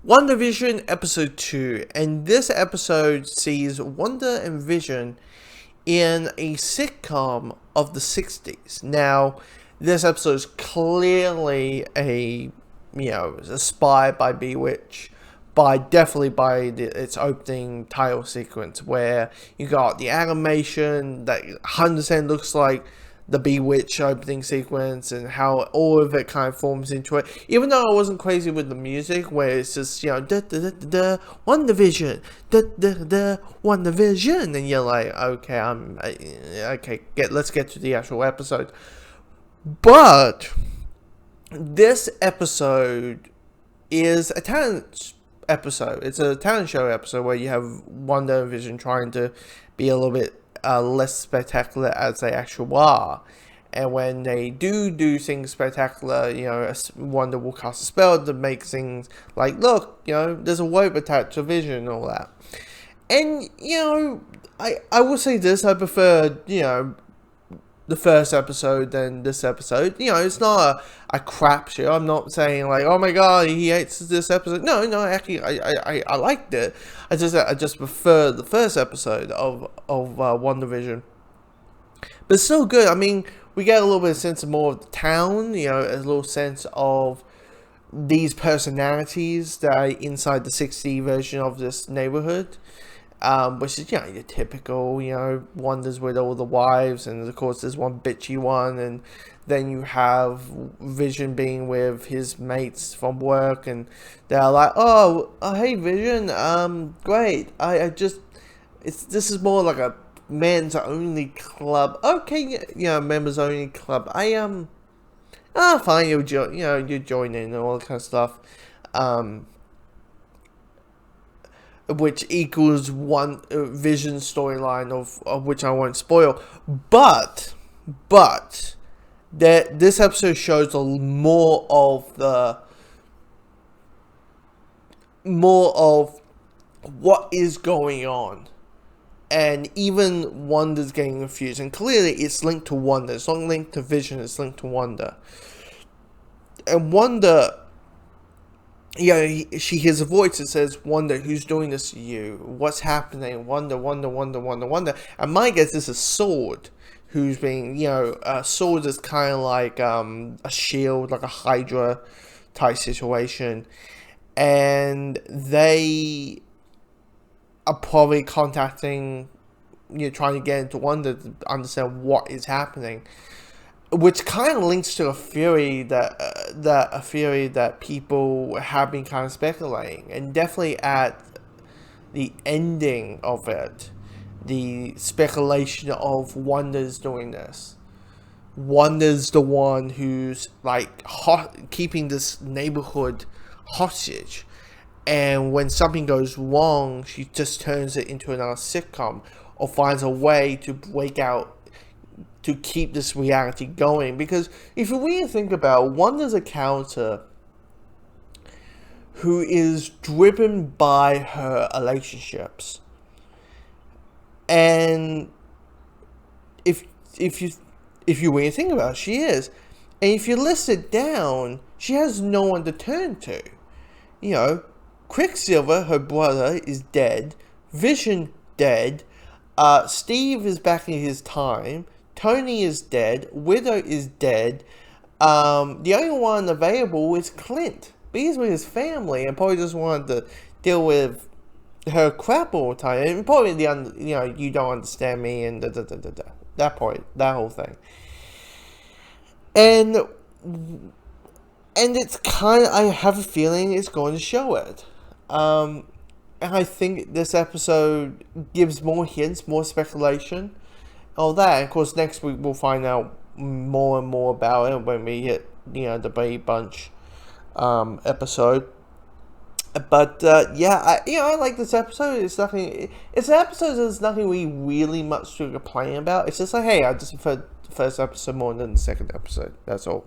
WandaVision episode 2, and this episode sees Wanda and Vision in a sitcom of the 60s. Now, this episode is clearly inspired by Bewitched, definitely by its opening title sequence, where you got the animation that 100% looks like the Bewitched opening sequence, and how all of it kind of forms into it. Even though I wasn't crazy with the music, where it's just, da da da da da, WandaVision, da da da, WandaVision, and you're like, okay, let's get to the actual episode. But this episode is a talent episode. It's a talent show episode where you have Wanda and Vision trying to be a little bit less spectacular as they actually are, and when they do things spectacular, Wanda will cast a spell to make things like, look, there's a rope attached to Vision and all that. And I will say this: I prefer the first episode than this episode. It's not a crap show. I'm not saying like, oh my god, he hates this episode. No, actually, I liked it. I just prefer the first episode of WandaVision. But it's still good. I mean, we get a little bit of sense of more of the town. A little sense of these personalities that are inside the 60 version of this neighborhood. Which is, your typical, Wanda's with all the wives, and of course there's one bitchy one, and then you have Vision being with his mates from work, and they're like, oh hey Vision, great, this is more like a men's only club, okay, members only club, fine, you join in and all that kind of stuff, which equals one Vision storyline of which I won't spoil, but that this episode shows more of what is going on, and even Wanda's getting confused, and clearly it's linked to Wanda. It's not linked to Vision. It's linked to Wanda, and Wanda. She hears a voice that says, Wanda, who's doing this to you? What's happening? Wanda. And my guess is a Sword, who's being, Sword is kind of like a shield, like a Hydra type situation. And they are probably contacting, trying to get into Wanda to understand what is happening. Which kind of links to a theory that people have been kind of speculating, and definitely at the ending of it, the speculation of Wanda's doing this. Wanda's the one who's like keeping this neighborhood hostage, and when something goes wrong, she just turns it into another sitcom or finds a way to break out, to keep this reality going. Because if you really think about it, Wanda's a character who is driven by her relationships, and if you really think about it, she is. And if you list it down, she has no one to turn to. Quicksilver, her brother, is dead. Vision, dead. Steve is back in his time. Tony is dead. Widow is dead. The only one available is Clint. But he's with his family and probably just wanted to deal with her crap all the time. And probably you don't understand me and that point, that whole thing. And it's kind of, I have a feeling it's going to show it. And I think this episode gives more hints, more speculation. All that. Of course, next week we'll find out more and more about it when we hit, the Brady Bunch episode. But I like this episode. It's an episode there's nothing really much to complain about. It's just like, hey, I just prefer the first episode more than the second episode. That's all.